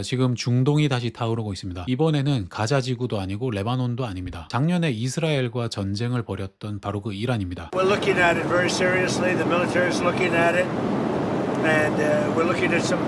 지금 중동이 다시 타오르고 있습니다. 이번에는 가자 지구도 아니고 레바논도 아닙니다. 작년에 이스라엘과 전쟁을 벌였던 바로 그 이란입니다. We're looking at it very seriously. The military is looking at it, and we're looking at some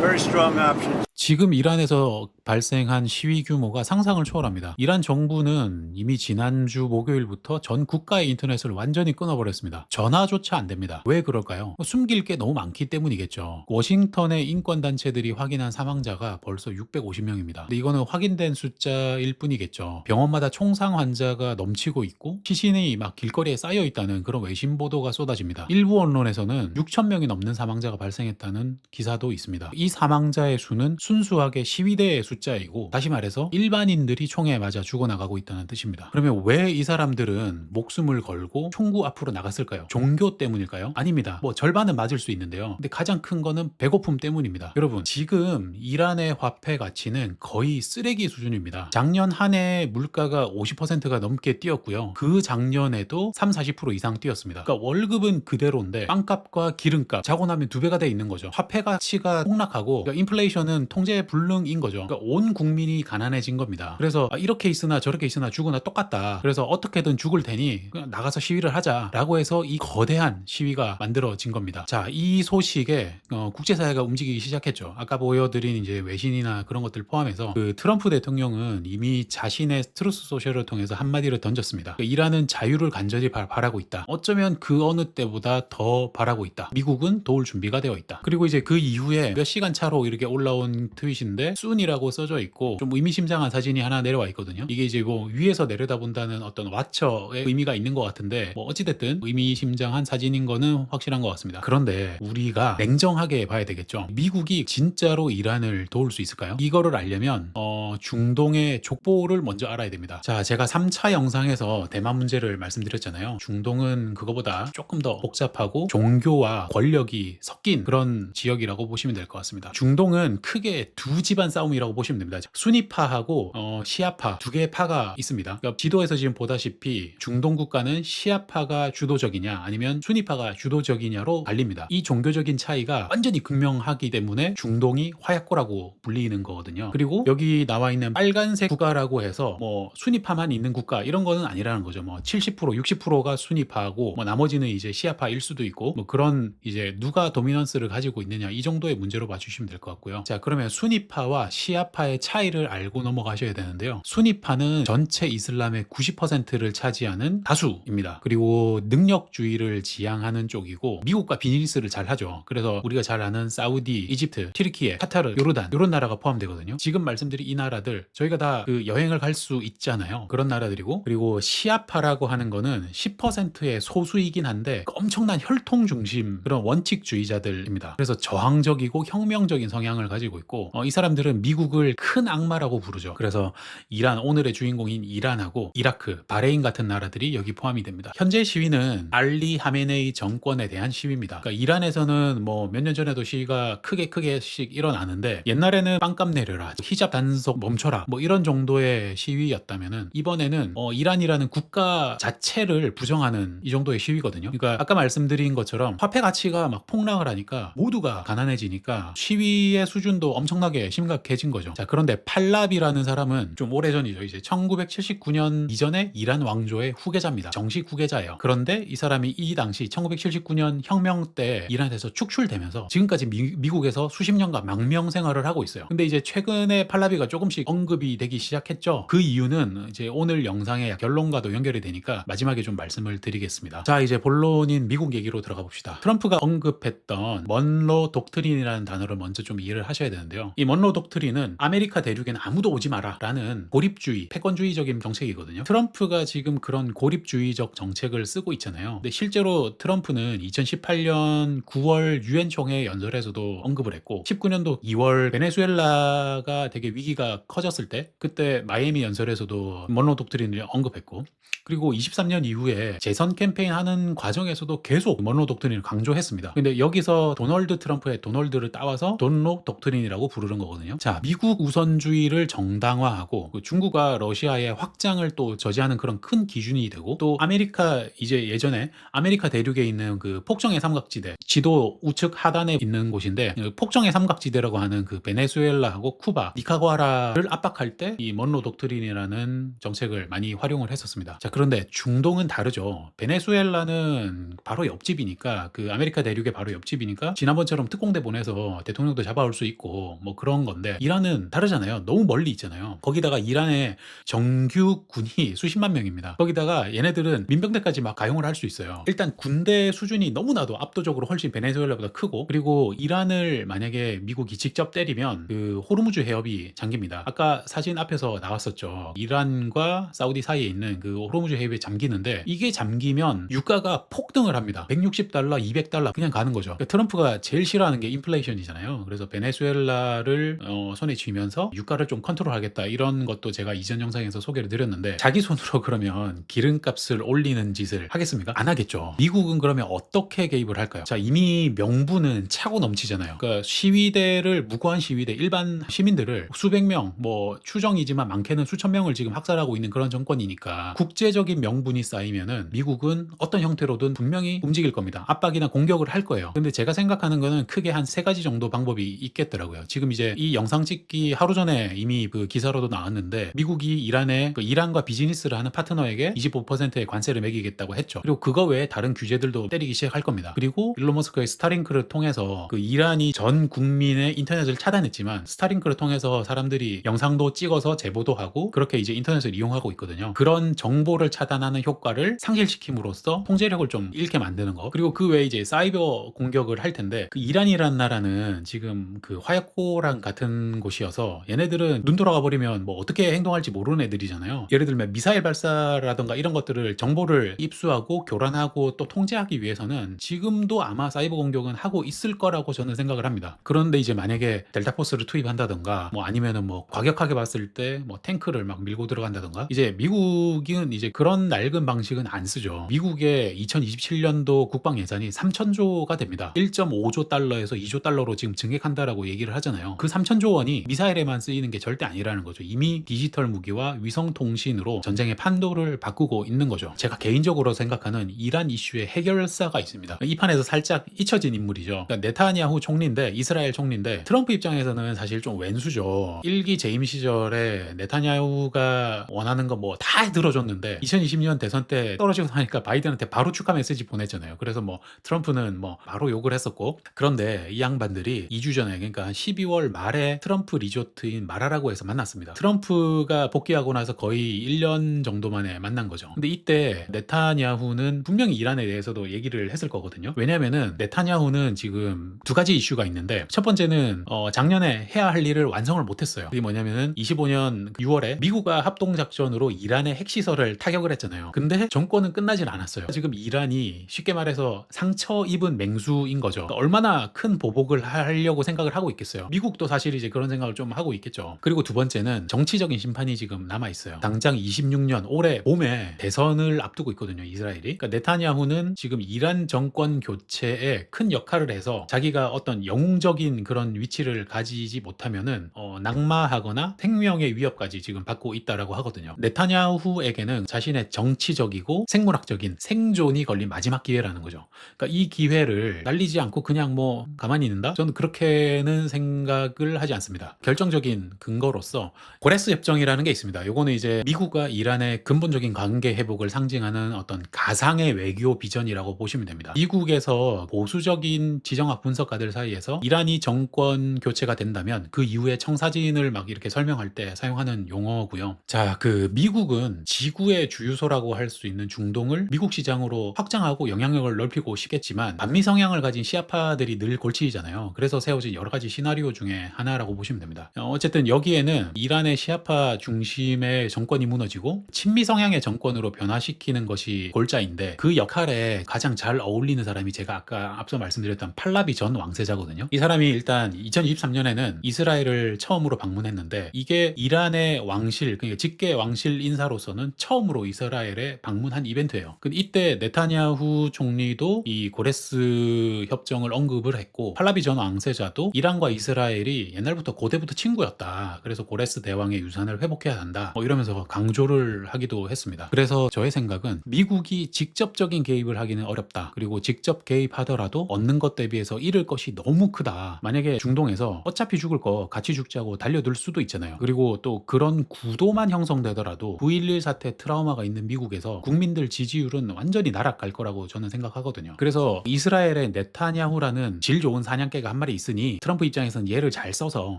very strong options. 지금 이란에서 발생한 시위 규모가 상상을 초월합니다. 이란 정부는 이미 지난주 목요일부터 전 국가의 인터넷을 완전히 끊어버렸습니다. 전화조차 안 됩니다. 왜 그럴까요? 숨길 게 너무 많기 때문이겠죠. 워싱턴의 인권단체들이 확인한 사망자가 벌써 650명입니다. 근데 이거는 확인된 숫자일 뿐이겠죠. 병원마다 총상 환자가 넘치고 있고 시신이 막 길거리에 쌓여 있다는 그런 외신 보도가 쏟아집니다. 일부 언론에서는 6,000명이 넘는 사망자가 발생했다는 기사도 있습니다. 이 사망자의 수는 순수하게 시위대의 숫자이고, 다시 말해서 일반인들이 총에 맞아 죽어나가고 있다는 뜻입니다. 그러면 왜 이 사람들은 목숨을 걸고 총구 앞으로 나갔을까요? 종교 때문일까요? 아닙니다. 뭐 절반은 맞을 수 있는데요. 근데 가장 큰 거는 배고픔 때문입니다. 여러분, 지금 이란의 화폐 가치는 거의 쓰레기 수준입니다. 작년 한 해 물가가 50%가 넘게 뛰었고요. 그 작년에도 30-40% 이상 뛰었습니다. 그러니까 월급은 그대로인데 빵값과 기름값 자고 나면 2배가 돼 있는 거죠. 화폐 가치가 폭락하고, 그러니까 인플레이션은 통제 불능인 거죠. 그러니까 온 국민이 가난해진 겁니다. 그래서 이렇게 있으나 저렇게 있으나 죽으나 똑같다. 그래서 어떻게든 죽을 테니 그냥 나가서 시위를 하자라고 해서 이 거대한 시위가 만들어진 겁니다. 자, 이 소식에 국제사회가 움직이기 시작했죠. 아까 보여드린 이제 외신이나 그런 것들 포함해서 그 트럼프 대통령은 이미 자신의 트루스 소셜을 통해서 한마디를 던졌습니다. 이란은 자유를 간절히 바라고 있다. 어쩌면 그 어느 때보다 더 바라고 있다. 미국은 도울 준비가 되어 있다. 그리고 이제 그 이후에 몇 시간 차로 이렇게 올라온 트윗인데 순이라고 써져 있고 좀 의미심장한 사진이 하나 내려와 있거든요. 이게 이제 뭐 위에서 내려다본다는 어떤 와처의 의미가 있는 것 같은데, 뭐 어찌됐든 의미심장한 사진인 거는 확실한 것 같습니다. 그런데 우리가 냉정하게 봐야 되겠죠. 미국이 진짜로 이란을 도울 수 있을까요? 이거를 알려면 중동의 족보를 먼저 알아야 됩니다. 자, 제가 3차 영상에서 대만 문제를 말씀드렸잖아요. 중동은 그거보다 조금 더 복잡하고 종교와 권력이 섞인 그런 지역이라고 보시면 될 것 같습니다. 중동은 크게 두 집안 싸움이라고 보시면 됩니다. 수니파하고 시아파 두 개의 파가 있습니다. 그러니까 지도에서 지금 보다시피 중동 국가는 시아파가 주도적이냐 아니면 수니파가 주도적이냐로 갈립니다. 이 종교적인 차이가 완전히 극명하기 때문에 중동이 화약고라고 불리는 거거든요. 그리고 여기 나와 있는 빨간색 국가라고 해서 뭐 수니파만 있는 국가 이런 거는 아니라는 거죠. 뭐 70% 60%가 수니파하고 뭐 나머지는 이제 시아파일 수도 있고, 뭐 그런 이제 누가 도미넌스를 가지고 있느냐 이 정도의 문제로 봐주시면 될 것 같고요. 자, 그러면 수니파와 시아파의 차이를 알고 넘어가셔야 되는데요. 수니파는 전체 이슬람의 90%를 차지하는 다수입니다. 그리고 능력주의를 지향하는 쪽이고 미국과 비즈니스를 잘 하죠. 그래서 우리가 잘 아는 사우디, 이집트, 튀르키예, 카타르, 요르단 이런 나라가 포함되거든요. 지금 말씀드린 이 나라들 저희가 다 그 여행을 갈 수 있잖아요. 그런 나라들이고, 그리고 시아파라고 하는 거는 10%의 소수이긴 한데 엄청난 혈통 중심 그런 원칙주의자들입니다. 그래서 저항적이고 혁명적인 성향을 가지고 있고, 이 사람들은 미국을 큰 악마라고 부르죠. 그래서 이란, 오늘의 주인공인 이란하고 이라크, 바레인 같은 나라들이 여기 포함이 됩니다. 현재 시위는 알리 하메네이 정권에 대한 시위입니다. 그러니까 이란에서는 뭐 몇 년 전에도 시위가 크게씩 일어나는데, 옛날에는 빵값 내려라, 히잡 단속 멈춰라 뭐 이런 정도의 시위였다면은 이번에는 이란이라는 국가 자체를 부정하는 이 정도의 시위거든요. 그러니까 아까 말씀드린 것처럼 화폐 가치가 막 폭락을 하니까 모두가 가난해지니까 시위의 수준도 엄청나게 심각해진 거죠. 자, 그런데 팔랍이라는 사람은 좀 오래전이죠. 이제 1979년 이전에 이란 왕조의 후계자입니다. 정식 후계자예요. 그런데 이 사람이 이 당시 1979년 혁명 때 이란에서 축출되면서 지금까지 미국에서 수십 년간 망명 생활을 하고 있어요. 근데 이제 최근에 팔라비가 조금씩 언급이 되기 시작했죠. 그 이유는 이제 오늘 영상의 결론과도 연결이 되니까 마지막에 좀 말씀을 드리겠습니다. 자, 이제 본론인 미국 얘기로 들어가 봅시다. 트럼프가 언급했던 먼로 독트린이라는 단어를 먼저 좀 이해를 하셔야 되는데요. 이 먼로 독트린은 아메리카 대륙에는 아무도 오지 마라 라는 고립주의, 패권주의적인 정책이거든요. 트럼프가 지금 그런 고립주의적 정책을 쓰고 있잖아요. 근데 실제로 트럼프는 2018년 9월 유엔 총회 연설에서도 언급을 했고, 19년도 2월 베네수엘라가 되게 위기가 커졌을 때 그때 마이애미 연설에서도 먼로 독트린을 언급했고, 그리고 23년 이후에 재선 캠페인 하는 과정에서도 계속 먼로 독트린을 강조했습니다. 근데 여기서 도널드 트럼프의 도널드를 따와서 돈로 독트린이라고 부르는 거거든요. 자, 미국 중국 우선주의를 정당화하고 그 중국과 러시아의 확장을 또 저지하는 그런 큰 기준이 되고, 또 아메리카, 이제 예전에 아메리카 대륙에 있는 그 폭정의 삼각지대, 지도 우측 하단에 있는 곳인데, 그 폭정의 삼각지대라고 하는 그 베네수엘라하고 쿠바, 니카구아라를 압박할 때 이 먼로 독트린이라는 정책을 많이 활용을 했었습니다. 자, 그런데 중동은 다르죠. 베네수엘라는 바로 옆집이니까, 그 아메리카 대륙의 바로 옆집이니까 지난번처럼 특공대 보내서 대통령도 잡아올 수 있고 뭐 그런 건데, 이란은 다르잖아요. 너무 멀리 있잖아요. 거기다가 이란의 정규 군이 수십만 명입니다. 거기다가 얘네들은 민병대까지 막 가용을 할 수 있어요. 일단 군대 수준이 너무나도 압도적으로 훨씬 베네수엘라보다 크고, 그리고 이란을 만약에 미국이 직접 때리면 그 호르무즈 해협이 잠깁니다. 아까 사진 앞에서 나왔었죠. 이란과 사우디 사이에 있는 그 호르무즈 해협이 잠기는데, 이게 잠기면 유가가 폭등을 합니다. 160달러, 200달러 그냥 가는 거죠. 그러니까 트럼프가 제일 싫어하는 게 인플레이션이잖아요. 그래서 베네수엘라를 손에 쥐면서 유가를 좀 컨트롤하겠다, 이런 것도 제가 이전 영상에서 소개를 드렸는데, 자기 손으로 그러면 기름값을 올리는 짓을 하겠습니까? 안 하겠죠. 미국은 그러면 어떻게 개입을 할까요? 자, 이미 명분은 차고 넘치잖아요. 그러니까 시위대를, 무고한 시위대, 일반 시민들을 수백 명, 뭐 추정이지만 많게는 수천 명을 지금 학살하고 있는 그런 정권이니까, 국제적인 명분이 쌓이면은 미국은 어떤 형태로든 분명히 움직일 겁니다. 압박이나 공격을 할 거예요. 근데 제가 생각하는 거는 크게 한 3가지 정도 방법이 있겠더라고요. 지금 이제 이 영상 찍기 하루 전에 이미 그 기사로도 나왔는데, 미국이 이란에 그 이란과 비즈니스를 하는 파트너에게 25%의 관세를 매기겠다고 했죠. 그리고 그거 외에 다른 규제들도 때리기 시작할 겁니다. 그리고 일론 머스크의 스타링크를 통해서 그 이란이 전 국민의 인터넷을 차단했지만, 스타링크를 통해서 사람들이 영상도 찍어서 제보도 하고 그렇게 이제 인터넷을 이용하고 있거든요. 그런 정보를 차단하는 효과를 상실시킴으로써 통제력을 좀 잃게 만드는 거. 그리고 그 외에 이제 사이버 공격을 할 텐데, 그 이란이라는 나라는 지금 그 화약고랑 같은 곳이어서 얘네들은 눈 돌아가 버리면 뭐 어떻게 행동할지 모르는 애들이잖아요. 예를 들면 미사일 발사라던가 이런 것들을, 정보를 입수하고 교란하고 또 통제하기 위해서는 지금도 아마 사이버 공격은 하고 있을 거라고 저는 생각을 합니다. 그런데 이제 만약에 델타포스를 투입한다던가, 뭐 아니면은 뭐 과격하게 봤을 때 뭐 탱크를 막 밀고 들어간다던가, 이제 미국은 이제 그런 낡은 방식은 안 쓰죠. 미국의 2027년도 국방 예산이 3천조가 됩니다. 1.5조 달러에서 2조 달러로 지금 증액한다라고 얘기를 하잖아요. 그 3천조 원이 미사일에만 쓰이는 게 절대 아니라는 거죠. 이미 디지털 무기와 위성 통신으로 전쟁의 판도를 바꾸고 있는 거죠. 제가 개인적으로 생각하는 이란 이슈의 해결사가 있습니다. 이 판에서 살짝 잊혀진 인물이죠. 그러니까 네타냐후 총리인데, 이스라엘 총리인데, 트럼프 입장에서는 사실 좀 왼수죠. 1기 재임 시절에 네타냐후가 원하는 거 뭐 다 들어줬는데 2020년 대선 때 떨어지고 나니까 바이든한테 바로 축하 메시지 보냈잖아요. 그래서 뭐 트럼프는 뭐 바로 욕을 했었고, 그런데 이 양반들이 2주 전에, 그러니까 한 12월 말에 트럼프 리조트인 마라라고 해서 만났습니다. 트럼프가 복귀하고 나서 거의 1년 정도 만에 만난 거죠. 근데 이때 네타냐후는 분명히 이란에 대해서도 얘기를 했을 거거든요. 왜냐면은 네타냐후는 지금 2가지 이슈가 있는데, 첫 번째는 작년에 해야 할 일을 완성을 못했어요. 그게 뭐냐면은 25년 6월에 미국과 합동작전으로 이란의 핵시설을 타격을 했잖아요. 근데 정권은 끝나질 않았어요. 지금 이란이 쉽게 말해서 상처 입은 맹수인 거죠. 그러니까 얼마나 큰 보복을 하려고 생각을 하고 있겠어요. 미국도 사실 이제 그런 생각을 좀 하고 있겠죠. 그리고 2번째는 정치적인 심판이 지금 남아있어요. 당장 26년 올해 봄에 대선을 앞두고 있거든요, 이스라엘이. 그러니까 네타냐후는 지금 이란 정권 교체에 큰 역할을 해서 자기가 어떤 영웅적인 그런 위치를 가지지 못하면은 낙마하거나 생명의 위협까지 지금 받고 있다라고 하거든요. 네타냐후에게는 자신의 정치적이고 생물학적인 생존이 걸린 마지막 기회라는 거죠. 그러니까 이 기회를 날리지 않고 그냥 뭐 가만히 있는다? 저는 그렇게는 생각을 하지 않습니다. 결정적인 근거로서 고레스 협정이라는 게 있습니다. 요거는 이제 미국과 이란의 근본적인 관계 회복을 상징하는 어떤 가상의 외교 비전이라고 보시면 됩니다. 미국에서 보수적인 지정학 분석가들 사이에서 이란이 정권 교체가 된다면 그 이후에 청사진을 막 이렇게 설명할 때 사용하는 용어고요. 자, 그 미국은 지구의 주유소라고 할 수 있는 중동을 미국 시장으로 확장하고 영향력을 넓히고 싶겠지만, 반미 성향을 가진 시아파들이 늘 골치이잖아요. 그래서 세워진 여러 가지 시나리오 중에 하나라고 보시면 됩니다. 어쨌든 여기에는 이란의 시아파 중심의 정권이 무너지고 친미 성향의 정권으로 변화시키는 것이 골자인데, 그 역할에 가장 잘 어울리는 사람이 제가 아까 앞서 말씀드렸던 팔라비 전 왕세자거든요. 이 사람이 일단 2023년에는 이스라엘을 처음으로 방문했는데, 이게 이란의 왕실, 그러니까 직계 왕실 인사로서는 처음으로 이스라엘에 방문한 이벤트예요. 근데 이때 네타냐후 총리도 이 고레스 협정을 언급을 했고, 팔라비 전 왕세자도 이란과 이스라엘이 옛날부터 고대부터 친구였다. 그래서 고레스 대왕의 유산을 회복해야 한다. 이러면서 강조를 하기도 했습니다. 그래서 저의 생각은 미국이 직접적인 개입을 하기는 어렵다. 그리고 직접 개입하더라도 얻는 것 대비해서 잃을 것이 너무 크다. 만약에 중동에서 어차피 죽을 거 같이 죽자고 달려들 수도 있잖아요. 그리고 또 그런 구도만 형성되더라도 9.11 사태 트라우마가 있는 미국에서 국민들 지지율은 완전히 날아갈 거라고 저는 생각하거든요. 그래서 이스라엘의 네타냐후라는 질 좋은 사냥개가 한 마리 있으니 트럼프 입장에서는 얘를 잘 써서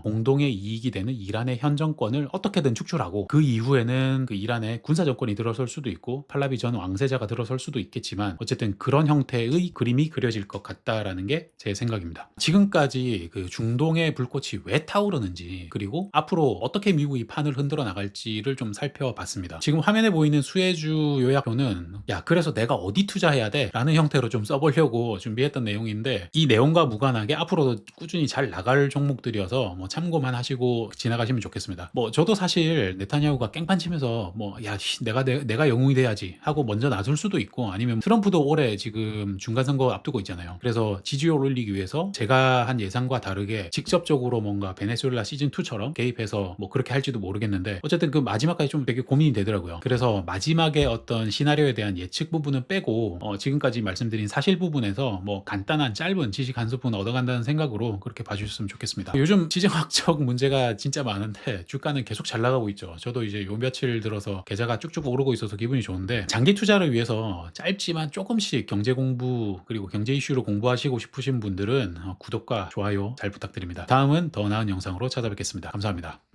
공동의 이익이 되는 이란의 현 정권을 어떻게든 축출하고 그 이후에는 그 이란의 군사 정권이 들어설 수도 있고 팔라비 전 왕세자가 들어설 수도 있겠지만 어쨌든 그런 형태의 그림이 그려질 것 같다라는 게 제 생각입니다. 지금까지 그 중동의 불꽃이 왜 타오르는지 그리고 앞으로 어떻게 미국이 판을 흔들어 나갈지를 좀 살펴봤습니다. 지금 화면에 보이는 수혜주 요약표는 야 그래서 내가 어디 투자해야 돼? 라는 형태로 좀 써보려고 준비했던 내용인데 이 내용과 무관하게 앞으로도 꾸준히 잘 나갈 종목들이어서 뭐 참고만 하시고 지나가시면 좋겠습니다. 뭐 저도 사실 네타냐후가 깽판 치면서 뭐 야 내가 영웅이 돼야지 하고 먼저 나설 수도 있고 아니면 트럼프도 올해 지금 중간선거 앞두고 있잖아요. 그래서 지지율 올리기 위해서 제가 한 예상과 다르게 직접적으로 뭔가 베네수엘라 시즌2처럼 개입해서 뭐 그렇게 할지도 모르겠는데 어쨌든 그 마지막까지 좀 되게 고민이 되더라고요. 그래서 마지막에 어떤 시나리오에 대한 예측 부분은 빼고 지금까지 말씀드린 사실 부분에서 뭐 간단한 짧은 지식 한 스푼 얻어간다는 생각으로 그렇게 봐주셨으면 좋겠습니다. 요즘 지정학적 문제가 진짜 많은데 주가는 계속 잘 나가고 있죠. 저도 이제 요 며칠 들어서 계좌가 쭉쭉 오르고 있어서 기분이 좋은데 장기 투자를 위해서 짧지만 조금씩 경제 공부 그리고 경제 이슈로 공부하시고 싶으신 분들은 구독과 좋아요 잘 부탁드립니다. 다음은 더 나은 영상으로 찾아뵙겠습니다. 감사합니다.